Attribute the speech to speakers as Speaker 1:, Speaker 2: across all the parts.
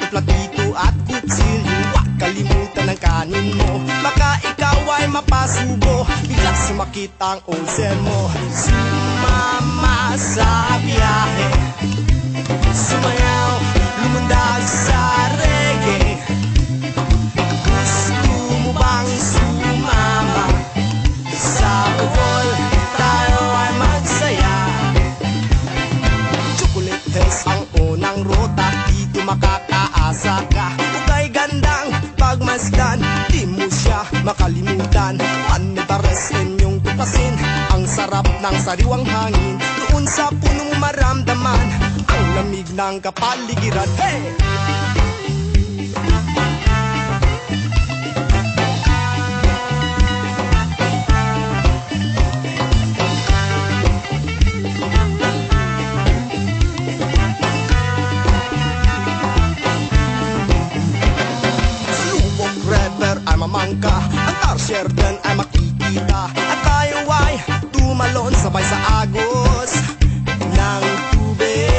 Speaker 1: platito at kutsilyo. Huwag kalimutan ang kanin mo, baka ikaw ay mapasubo. Bigla sumakit ang ulcer mo. Sumama sa biyahe, sumayaw, lumundag sa reggae. Gusto mo bang sumama sa Bohol? Tayo ay magsaya. Chocolate Hills ang unang rota, dito makakaasa ka. Ukay gandang pagmasdan, di mo siya makalimutan. Panitares inyong tupasin, ang sarap ng sariwang hangin. Doon sa punong maramdaman ang lamig ng kapaligiran. Hey! Mamangka, ang tarsier din ay makikita. At tayo ay tumalon sabay sa agos ng tubig,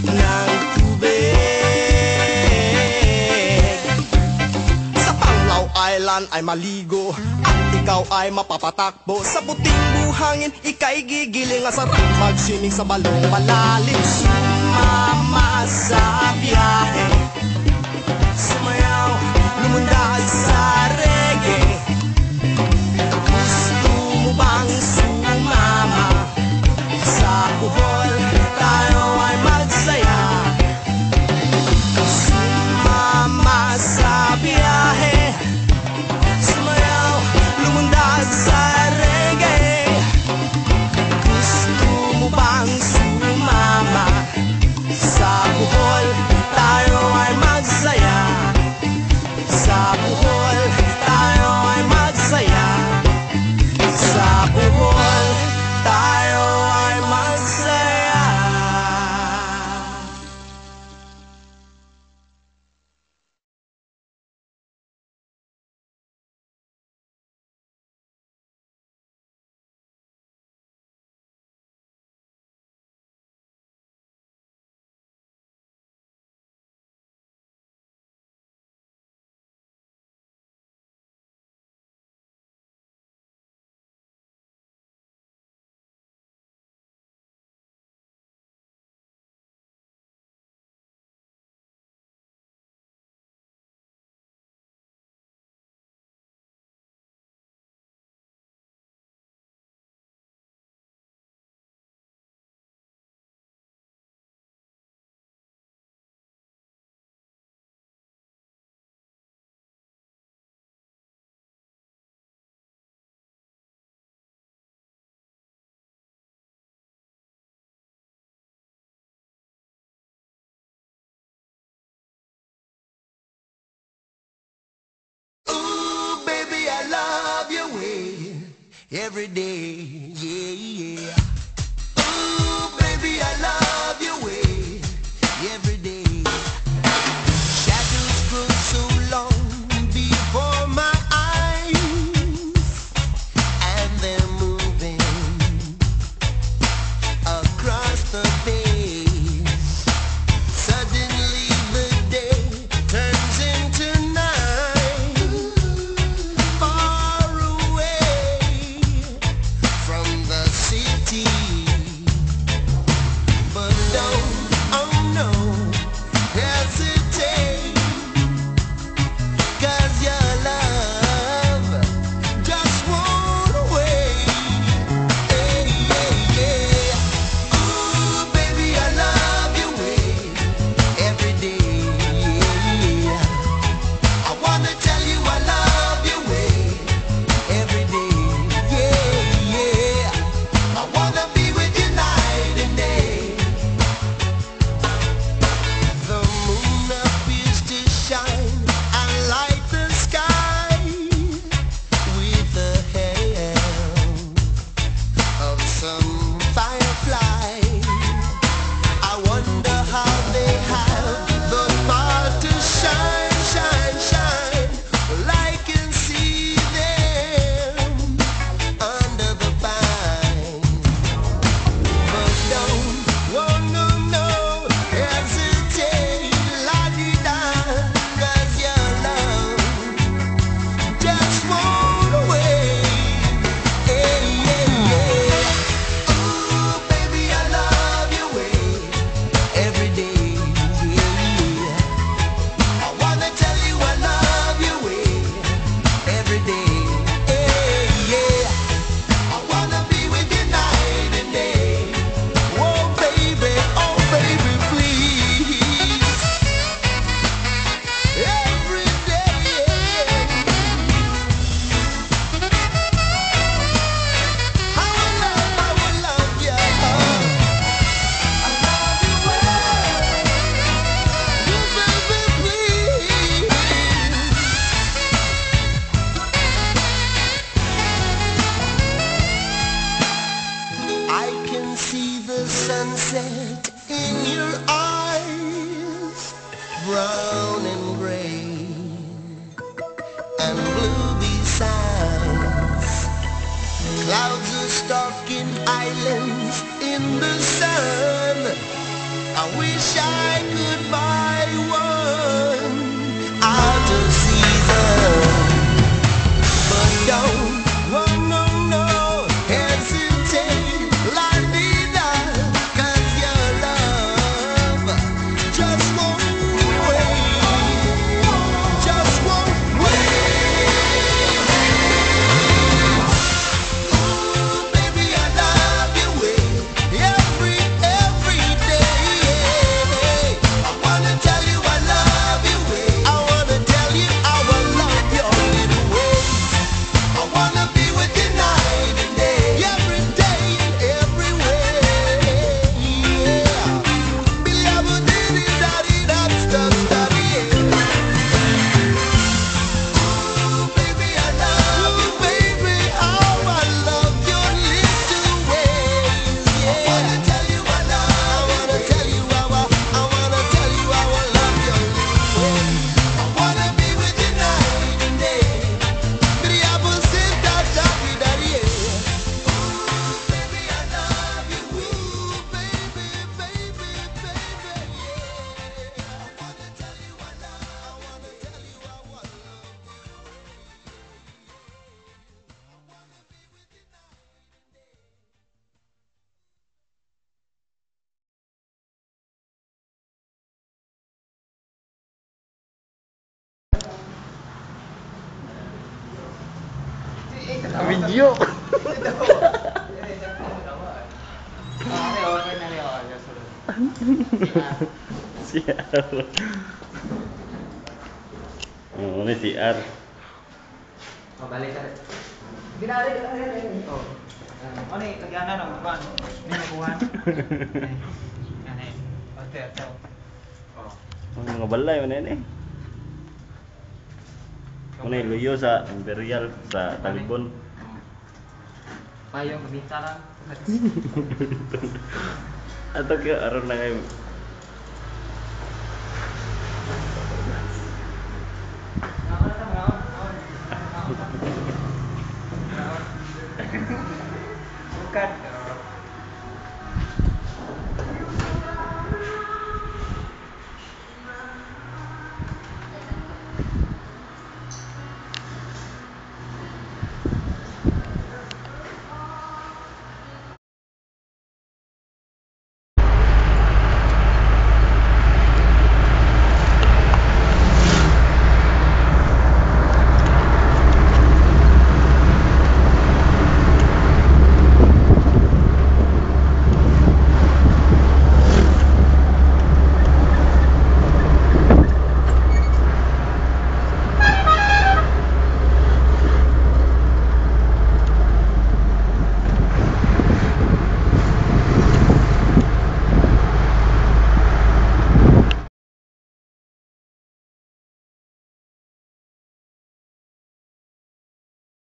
Speaker 1: ng tubig. Sa Panglao Island ay maligo, at ikaw ay mapapatakbo. Sa puting buhangin, ika'y gigiling. Ang sarap mag-swimming sa balong malalim. Sumama sa biyahe, sumayaw, lumundag sa reggae. Gusto mo bang sumama sa Bohol? Tayo ay magsaya. Sumama sa biyahe, sumayaw, lumundag sa reggae. Gusto mo bang sumama sa Bohol? Tayo ay magsaya. Sa Bohol, tayo ay magsaya. Sa Bohol, tayo ay magsaya. Every day, yeah, yeah. Ooh, baby, I love your way. Every day. Shadows grow so long before my eyes, and they're moving across the face. Suddenly the day turns into night. Far away from the city sunset in your eyes, brown and gray and blue besides. Clouds are stalking islands in the sun. I wish I could buy one out of season, but don't, oh no, no, hesitate, la vida, 'cause your love just won't wait, just won't wait. Ooh, baby, I love you every day. I wanna tell you I love you. I wanna tell you how I love your little ways. I wanna be with you night and day, every day and every way. Yeah. Ooh, baby, I love you, baby. How I love your little ways. Yeah. I wanna tell you I love. I wanna tell you how I wanna tell you how I love your little ways. I wanna be with you night and day. Baby, I will sit down, baby, I love you. Ooh, baby, baby, baby, yeah. I wanna tell you I love. I wanna tell you how I love you.
Speaker 2: Video. Siar. Oh, ini siar.
Speaker 3: Oh, balik ka rin. Oh. Ano eh, kagana ng buwan. Hindi mo buwan. Yan eh. Ito. Oh.
Speaker 2: Oh, mga balay mana ini? Mana luyo sa Imperial sa Talibon.
Speaker 3: Payong, kabinta lang.
Speaker 2: Atau ke aron na kayo